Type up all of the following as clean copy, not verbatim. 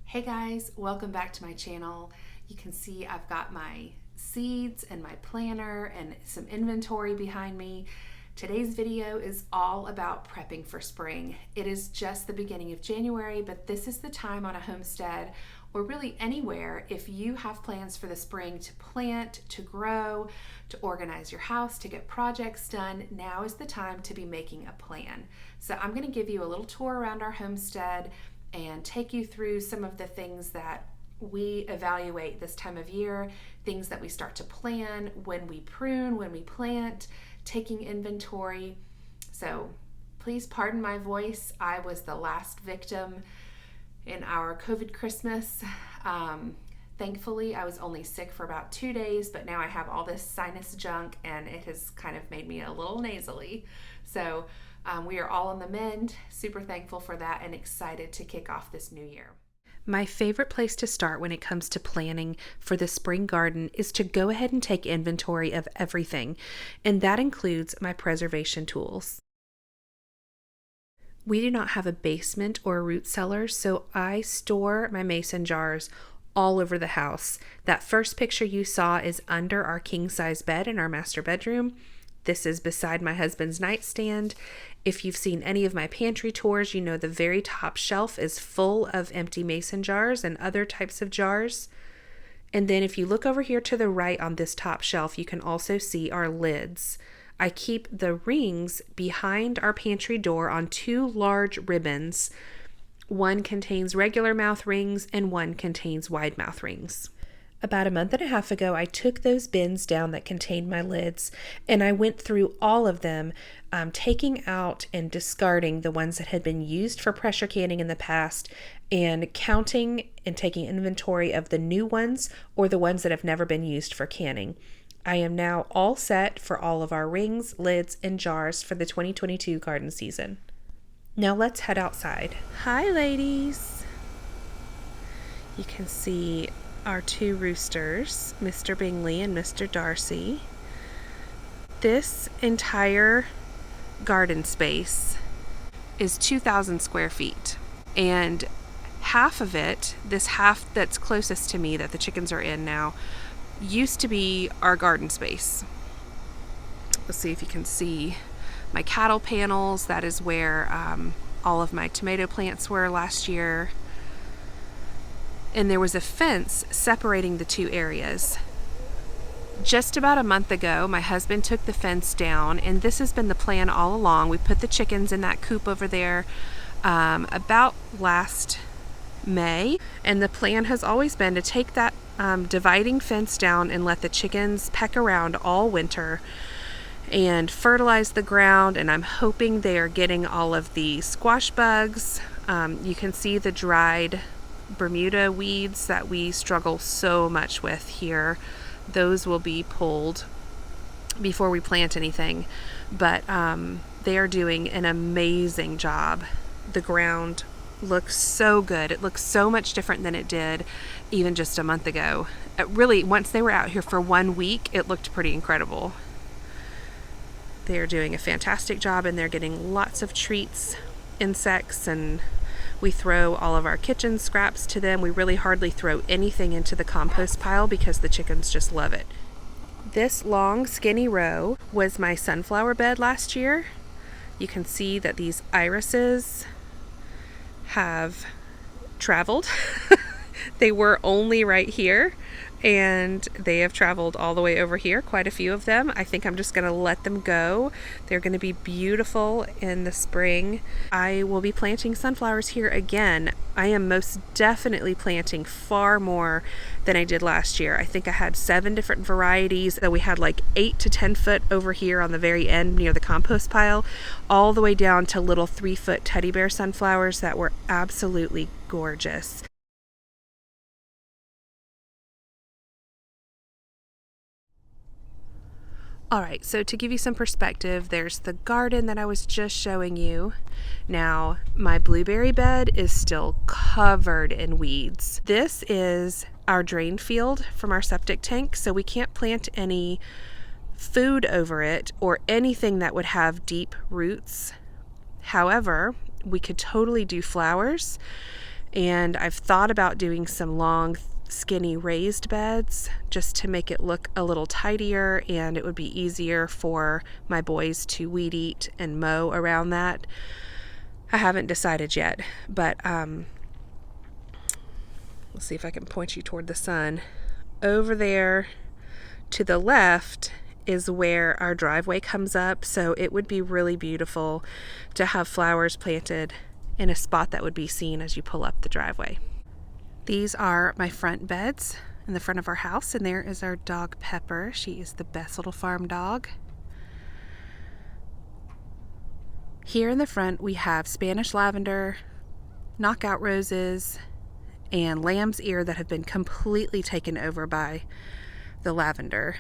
Hey guys, welcome back to my channel. You can see I've got my seeds and my planter and some inventory behind me. Today's video is all about prepping for spring. It is just the beginning of January, but this is the time on a homestead or really anywhere if you have plans for the spring to plant, to grow, to organize your house, to get projects done. Now is the time to be making a plan. So I'm going to give you a little tour around our homestead and take you through some of the things that we evaluate this time of year, things that we start to plan, when we prune, when we plant, taking inventory. So please pardon my voice. I was the last victim in our COVID Christmas. Thankfully, I was only sick for about 2 days, but now I have all this sinus junk and it has kind of made me a little nasally. So we are all on the mend, super thankful for that and excited to kick off this new year. My favorite place to start when it comes to planning for the spring garden is to go ahead and take inventory of everything, and that includes my preservation tools. We do not have a basement or a root cellar, so I store my mason jars all over the house. That first picture you saw is under our king-size bed in our master bedroom. This is beside my husband's nightstand. If you've seen any of my pantry tours, you know the very top shelf is full of empty mason jars and other types of jars. And then if you look over here to the right on this top shelf, you can also see our lids. I keep the rings behind our pantry door on two large ribbons. One contains regular mouth rings and one contains wide mouth rings. About a month and a half ago, I took those bins down that contained my lids and I went through all of them, taking out and discarding the ones that had been used for pressure canning in the past and counting and taking inventory of the new ones or the ones that have never been used for canning. I am now all set for all of our rings, lids, and jars for the 2022 garden season. Now let's head outside. Hi, ladies. You can see our two roosters, Mr. Bingley and Mr. Darcy. This entire garden space is 2,000 square feet, and half of it, this half that's closest to me that the chickens are in now, used to be our garden space. Let's see if you can see my cattle panels. That is where all of my tomato plants were last year. And there was a fence separating the two areas. Just about a month ago, my husband took the fence down, and this has been the plan all along. We put the chickens in that coop over there about last May, and the plan has always been to take that dividing fence down and let the chickens peck around all winter and fertilize the ground, and I'm hoping they are getting all of the squash bugs. You can see the dried Bermuda weeds that we struggle so much with here. Those will be pulled before we plant anything, but they are doing an amazing job. The ground looks so good. It looks so much different than it did even just a month ago. Really, once they were out here for 1 week, it looked pretty incredible. They are doing a fantastic job, and they're getting lots of treats, insects, and we throw all of our kitchen scraps to them. We really hardly throw anything into the compost pile because the chickens just love it. This long skinny row was my sunflower bed last year. You can see that these irises have traveled. They were only right here, and they have traveled all the way over here, quite a few of them. I think I'm just going to let them go. They're going to be beautiful in the spring. I will be planting sunflowers here again. I am most definitely planting far more than I did last year. I think I had 7 different varieties. That we had like 8 to 10 foot over here on the very end near the compost pile, all the way down to little 3-foot teddy bear sunflowers that were absolutely gorgeous. All right, so to give you some perspective, there's the garden that I was just showing you. Now, my blueberry bed is still covered in weeds. This is our drain field from our septic tank, so we can't plant any food over it or anything that would have deep roots. However, we could totally do flowers And I've thought about doing some long, skinny raised beds just to make it look a little tidier, and it would be easier for my boys to weed eat and mow around that. I haven't decided yet, but let's see if I can point you toward the sun. Over there to the left is where our driveway comes up, so it would be really beautiful to have flowers planted in a spot that would be seen as you pull up the driveway. These are my front beds in the front of our house, and there is our dog Pepper. She is the best little farm dog. Here in the front we have Spanish lavender, knockout roses, and lamb's ear that have been completely taken over by the lavender.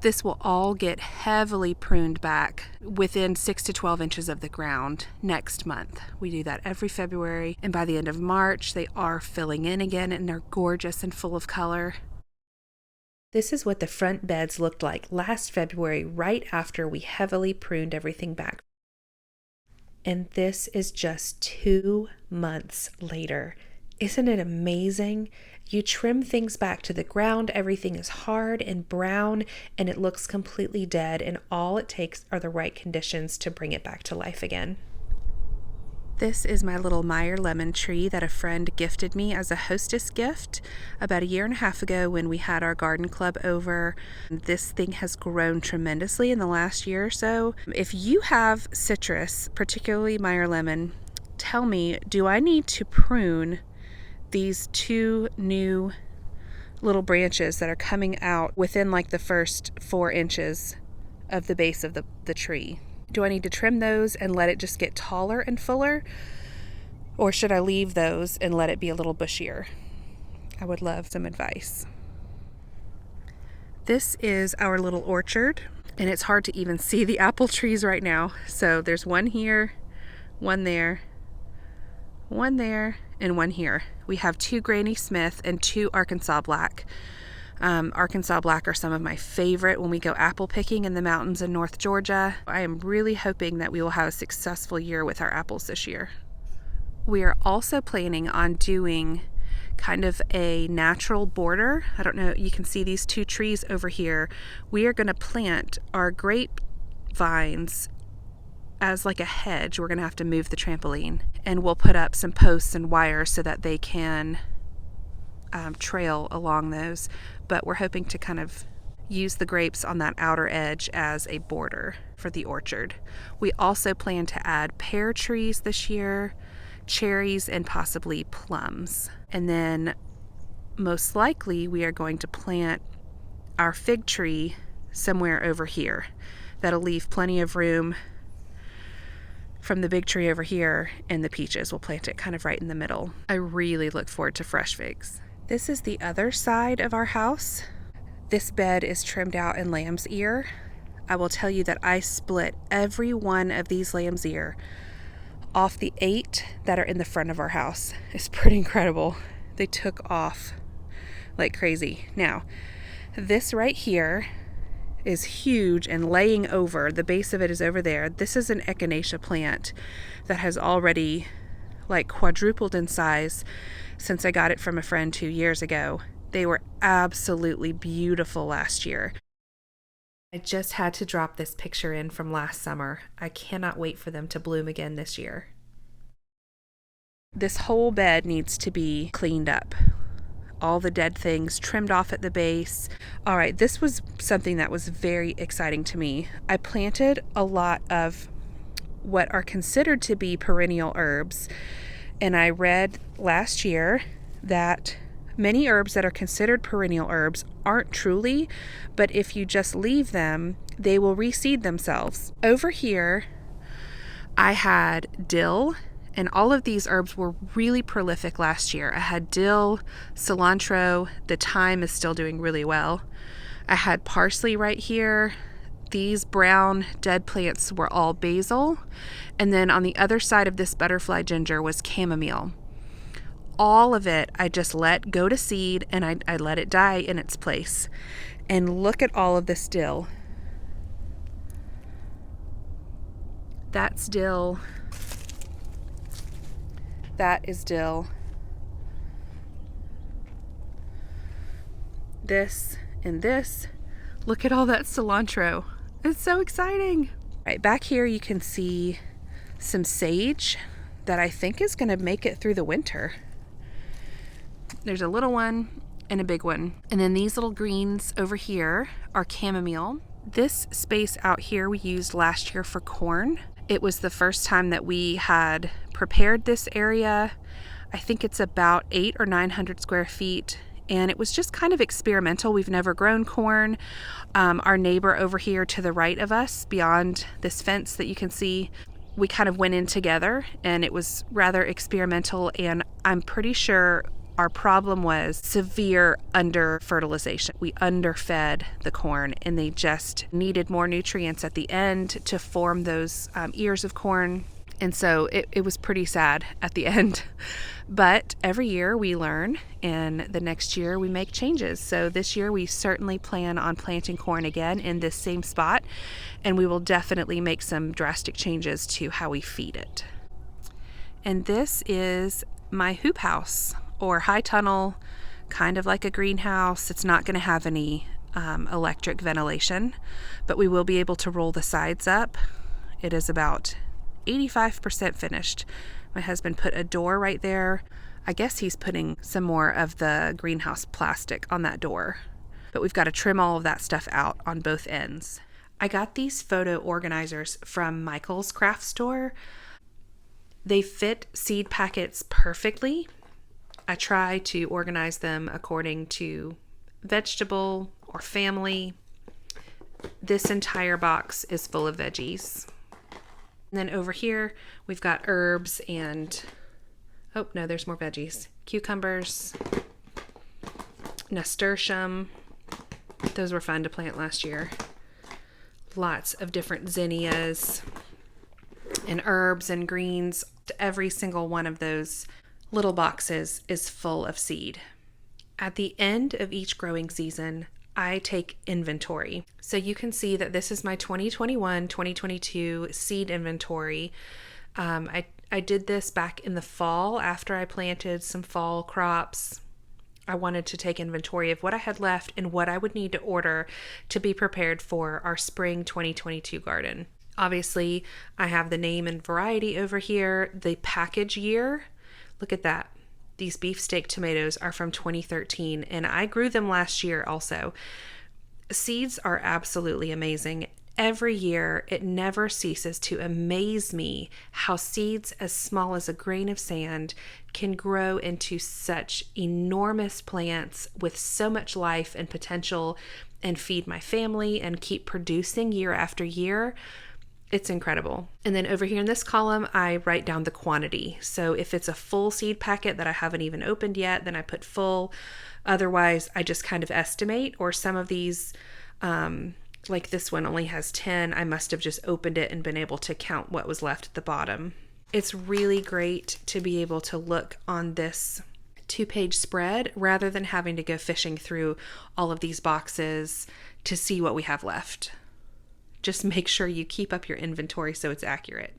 This will all get heavily pruned back within 6 to 12 inches of the ground next month. We do that every February, and by the end of March they are filling in again, and they're gorgeous and full of color. This is what the front beds looked like last February, right after we heavily pruned everything back. And this is just 2 months later. Isn't it amazing? You trim things back to the ground, everything is hard and brown, and it looks completely dead, and all it takes are the right conditions to bring it back to life again. This is my little Meyer lemon tree that a friend gifted me as a hostess gift about 1.5 years ago when we had our garden club over. This thing has grown tremendously in the last year or so. If you have citrus, particularly Meyer lemon, tell me, do I need to prune these 2 new little branches that are coming out within like the first 4 inches of the base of the tree? Do I need to trim those and let it just get taller and fuller? Or should I leave those and let it be a little bushier? I would love some advice. This is our little orchard, and it's hard to even see the apple trees right now. So there's one here, one there, one there, and one here. We have 2 Granny Smith and 2 Arkansas Black. Arkansas Black are some of my favorite when we go apple picking in the mountains in North Georgia. I am really hoping that we will have a successful year with our apples this year. We are also planning on doing kind of a natural border. I don't know, you can see these 2 trees over here. We are going to plant our grape vines as like a hedge. We're going to have to move the trampoline, and we'll put up some posts and wires so that they can trail along those, but we're hoping to kind of use the grapes on that outer edge as a border for the orchard. We also plan to add pear trees this year, cherries, and possibly plums. And then most likely we are going to plant our fig tree somewhere over here. That'll leave plenty of room from the big tree over here, and the peaches. We'll plant it kind of right in the middle. I really look forward to fresh figs. This is the other side of our house. This bed is trimmed out in lamb's ear. I will tell you that I split every one of these lamb's ear off the 8 that are in the front of our house. It's pretty incredible. They took off like crazy. Now, this right here is huge and laying over. The base of it is over there. This is an echinacea plant that has already like quadrupled in size since I got it from a friend 2 years ago. They were absolutely beautiful last year. I just had to drop this picture in from last summer. I cannot wait for them to bloom again this year. This whole bed needs to be cleaned up. All the dead things trimmed off at the base. All right, this was something that was very exciting to me. I planted a lot of what are considered to be perennial herbs, and I read last year that many herbs that are considered perennial herbs aren't truly, but if you just leave them, they will reseed themselves. Over here, I had dill, and all of these herbs were really prolific last year. I had dill, cilantro, the thyme is still doing really well. I had parsley right here. These brown dead plants were all basil. And then on the other side of this butterfly ginger was chamomile. All of it I just let go to seed, and I let it die in its place. And look at all of this dill. That's dill. That is dill. This and this. Look at all that cilantro. It's so exciting. Right back here you can see some sage that I think is going to make it through the winter. There's a little one and a big one. And then these little greens over here are chamomile. This space out here we used last year for corn. It was the first time that we had prepared this area. I think it's about 800 or 900 square feet. And it was just kind of experimental. We've never grown corn. Our neighbor over here to the right of us, beyond this fence that you can see, we kind of went in together, and it was rather experimental. And I'm pretty sure our problem was severe under fertilization. We underfed the corn, and they just needed more nutrients at the end to form those ears of corn. And so it was pretty sad at the end. But every year we learn, and the next year we make changes. So this year we certainly plan on planting corn again in this same spot, and we will definitely make some drastic changes to how we feed it. And this is my hoop house, or high tunnel, kind of like a greenhouse. It's not going to have any electric ventilation, but we will be able to roll the sides up. It is about 85% finished. My husband put a door right there. I guess he's putting some more of the greenhouse plastic on that door, but we've got to trim all of that stuff out on both ends. I got these photo organizers from Michael's craft store. They fit seed packets perfectly. I try to organize them according to vegetable or family. This entire box is full of veggies. And then over here, we've got herbs and, oh no, there's more veggies. Cucumbers, nasturtium. Those were fun to plant last year. Lots of different zinnias and herbs and greens. Every single one of those little boxes is full of seed. At the end of each growing season, I take inventory. So you can see that this is my 2021-2022 seed inventory. I did this back in the fall after I planted some fall crops. I wanted to take inventory of what I had left and what I would need to order to be prepared for our spring 2022 garden. Obviously, I have the name and variety over here, the package year. Look at that. These beefsteak tomatoes are from 2013, and I grew them last year also. Seeds are absolutely amazing. Every year, it never ceases to amaze me how seeds as small as a grain of sand can grow into such enormous plants with so much life and potential and feed my family and keep producing year after year. It's incredible. And then over here in this column, I write down the quantity. So if it's a full seed packet that I haven't even opened yet, then I put full. Otherwise, I just kind of estimate, or some of these, like this one only has 10. I must have just opened it and been able to count what was left at the bottom. It's really great to be able to look on this 2-page spread rather than having to go fishing through all of these boxes to see what we have left. Just make sure you keep up your inventory so it's accurate.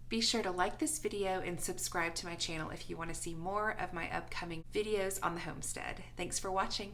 Be sure to like this video and subscribe to my channel if you want to see more of my upcoming videos on the homestead. Thanks for watching.